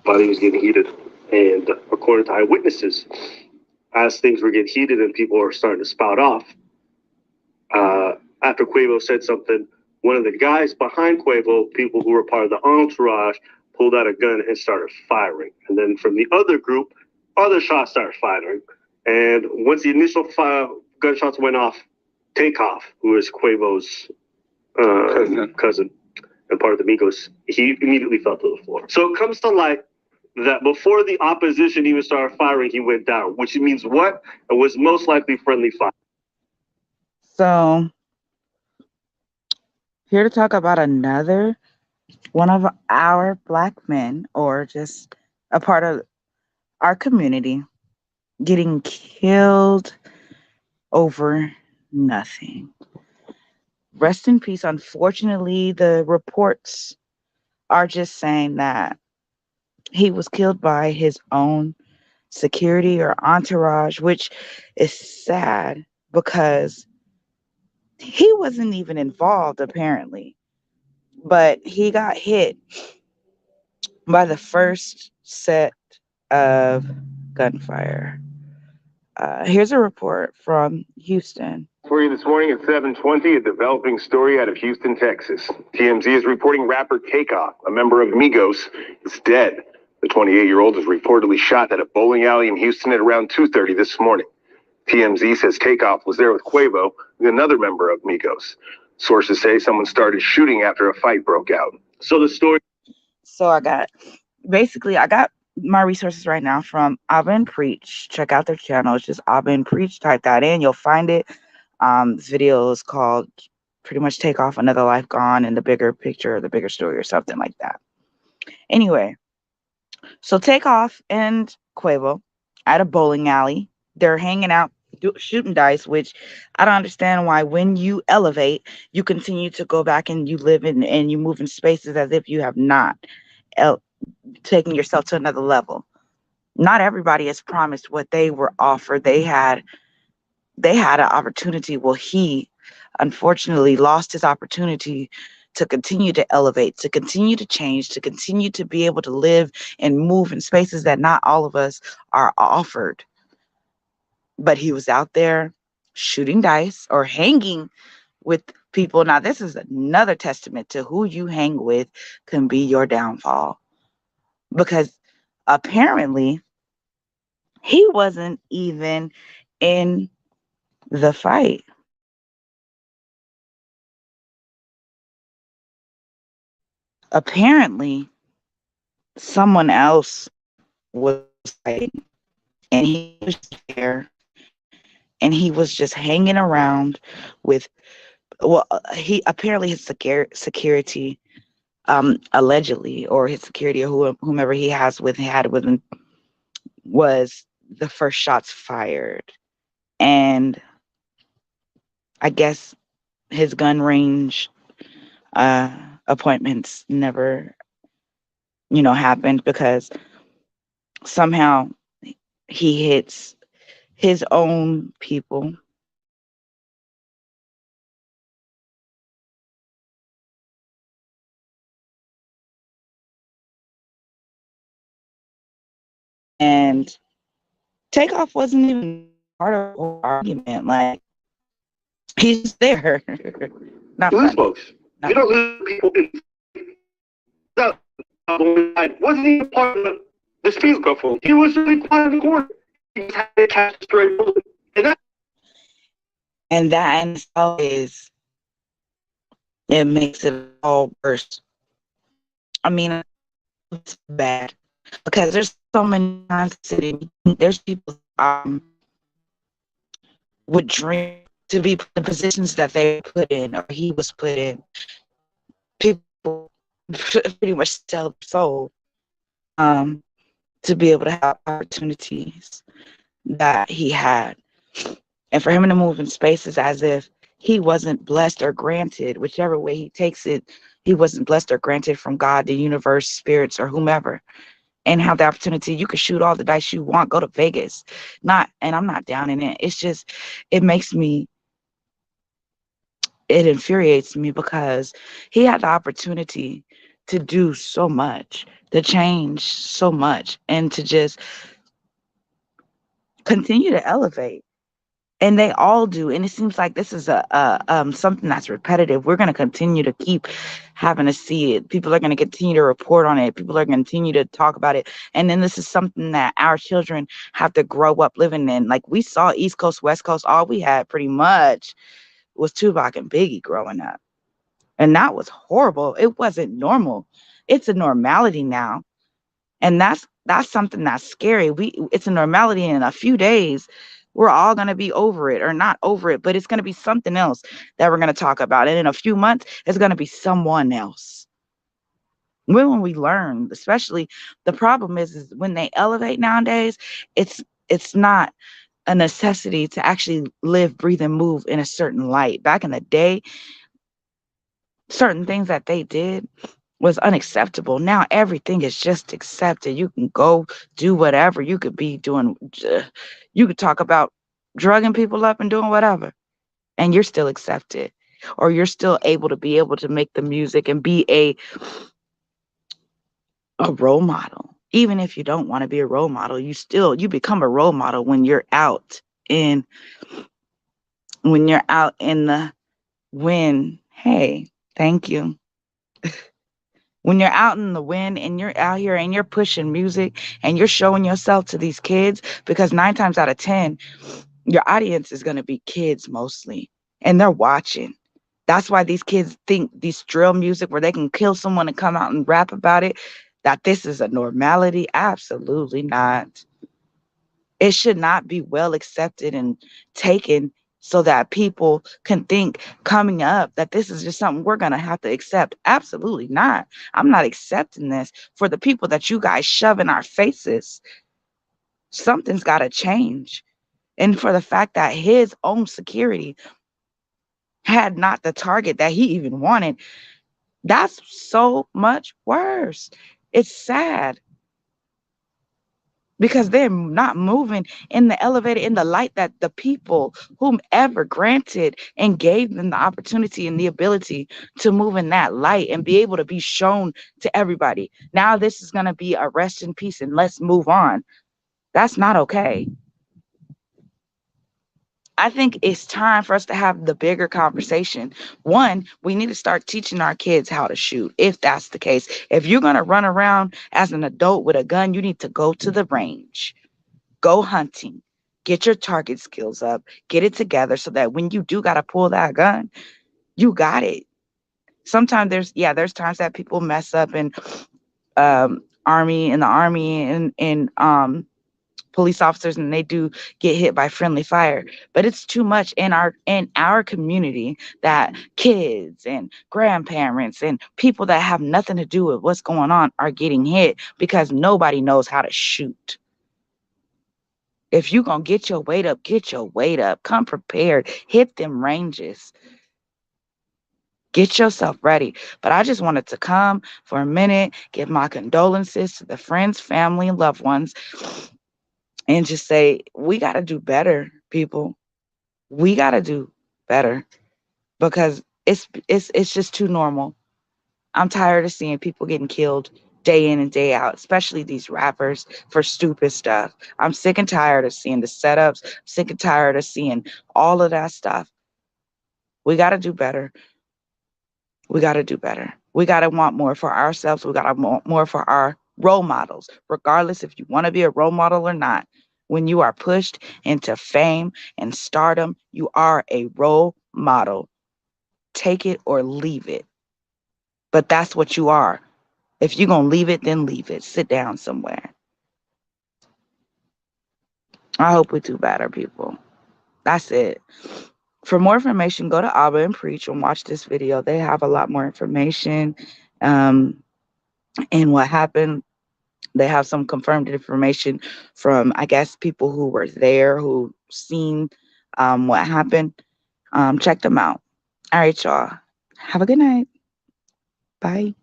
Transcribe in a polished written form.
Body was getting heated. And according to eyewitnesses, as things were getting heated and people were starting to spout off, after Quavo said something, one of the guys behind Quavo, people who were part of the entourage, pulled out a gun and started firing. And then from the other group, other shots started firing. And once the initial gunshots went off, Takeoff, who is Quavo's cousin and part of the Migos, he immediately fell to the floor. So it comes to light that before the opposition even started firing, he went down, which means what? It was most likely friendly fire. So, here to talk about another one of our black men, or just a part of our community, getting killed over nothing. Rest in peace. Unfortunately, the reports are just saying that he was killed by his own security or entourage, which is sad because he wasn't even involved, apparently. But he got hit by the first set of gunfire. Here's a report from Houston. For you this morning at 7:20, a developing story out of Houston, Texas. TMZ is reporting rapper Takeoff, a member of Migos, is dead. The 28-year-old was reportedly shot at a bowling alley in Houston at around 2:30 this morning. TMZ says Takeoff was there with Quavo, another member of Migos. Sources say someone started shooting after a fight broke out. So the story. So I got my resources right now from Abba and Preach. Check out their channel. It's just Abba and Preach. Type that in, you'll find it. This video is called pretty much Take Off Another Life Gone in the bigger picture, or the bigger story, or something like that. Anyway, so Takeoff and Quavo at a bowling alley. They're hanging out, shooting dice, which I don't understand why when you elevate, you continue to go back and you live in and you move in spaces as if you have not taken yourself to another level. Not everybody is promised what they were offered. They had an opportunity. Well, he unfortunately lost his opportunity to continue to elevate, to continue to change, to continue to be able to live and move in spaces that not all of us are offered. But he was out there shooting dice or hanging with people. Now, this is another testament to who you hang with can be your downfall. Because apparently he wasn't even in the fight. Apparently, someone else was fighting, and he was there, and he was just hanging around with. Well, he apparently his security, allegedly, or his security, or whomever he had with him, was the first shots fired, and I guess his gun range appointments never, happened because somehow he hits his own people. And Takeoff wasn't even part of the whole argument. Like, he's there. Not Lose funny. folks. You don't lose people in that wasn't even part of the speed scuffle. He was really quiet in the corner. He just had to catch a stray bullet. And that in itself it makes it all worse. I mean, it's bad because there's so many times there's people would dream to be put in positions that they put in or he was put in. People pretty much sell their soul to be able to have opportunities that he had. And for him to move in spaces as if he wasn't blessed or granted, whichever way he takes it, he wasn't blessed or granted from God, the universe, spirits, or whomever, and have the opportunity. You can shoot all the dice you want, go to Vegas. And I'm not down in it. It's just, it infuriates me because he had the opportunity to do so much, to change so much, and to just continue to elevate. And they all do. And it seems like this is a something that's repetitive. We're going to continue to keep having to see it. People are going to continue to report on it. People are going to continue to talk about it. And then this is something that our children have to grow up living in. Like we saw East Coast, West Coast, all we had pretty much was Tupac and Biggie growing up. And that was horrible. It wasn't normal. It's a normality now. And that's something that's scary. It's a normality, in a few days we're all going to be over it, or not over it, but it's going to be something else that we're going to talk about. And in a few months it's going to be someone else. When we learn, especially, the problem is when they elevate nowadays, it's not a necessity to actually live, breathe, and move in a certain light. Back in the day, certain things that they did was unacceptable. Now everything is just accepted. You can go do whatever. You could be doing, you could talk about drugging people up and doing whatever, and you're still accepted, or you're still able to make the music and be a role model. Even if you don't want to be a role model, you become a role model when you're out in the wind. Hey, thank you. When you're out in the wind and you're out here and you're pushing music and you're showing yourself to these kids, because 9 times out of 10, your audience is going to be kids mostly, and they're watching. That's why these kids think these drill music where they can kill someone and come out and rap about it, that this is a normality. Absolutely not. It should not be well accepted and taken so that people can think coming up that this is just something we're going to have to accept. Absolutely not. I'm not accepting this. For the people that you guys shove in our faces, something's got to change. And for the fact that his own security had not the target that he even wanted, that's so much worse. It's sad, because they're not moving in the elevator, in the light that the people, whomever granted and gave them the opportunity and the ability to move in that light and be able to be shown to everybody. Now this is going to be a rest in peace and let's move on. That's not okay. I think it's time for us to have the bigger conversation. One, we need to start teaching our kids how to shoot, if that's the case. If you're going to run around as an adult with a gun, you need to go to the range, go hunting, get your target skills up, get it together so that when you do got to pull that gun, you got it. Sometimes there's times that people mess up in army and police officers, and they do get hit by friendly fire, but it's too much in our community that kids and grandparents and people that have nothing to do with what's going on are getting hit because nobody knows how to shoot. If you gonna get your weight up, get your weight up. Come prepared. Hit them ranges. Get yourself ready. But I just wanted to come for a minute, give my condolences to the friends, family, and loved ones, and just say, we got to do better, people. We got to do better, because it's just too normal. I'm tired of seeing people getting killed day in and day out, especially these rappers, for stupid stuff. I'm sick and tired of seeing the setups, sick and tired of seeing all of that stuff. We got to do better. We got to do better. We got to want more for ourselves. We got to want more for our role models, regardless if you want to be a role model or not. When you are pushed into fame and stardom, you are a role model. Take it or leave it. But that's what you are. If you're going to leave it, then leave it. Sit down somewhere. I hope we do better, people. That's it. For more information, go to Abba and Preach and watch this video. They have a lot more information and what happened. They have some confirmed information from, I guess, people who were there, who seen what happened. Check them out. All right, y'all. Have a good night. Bye.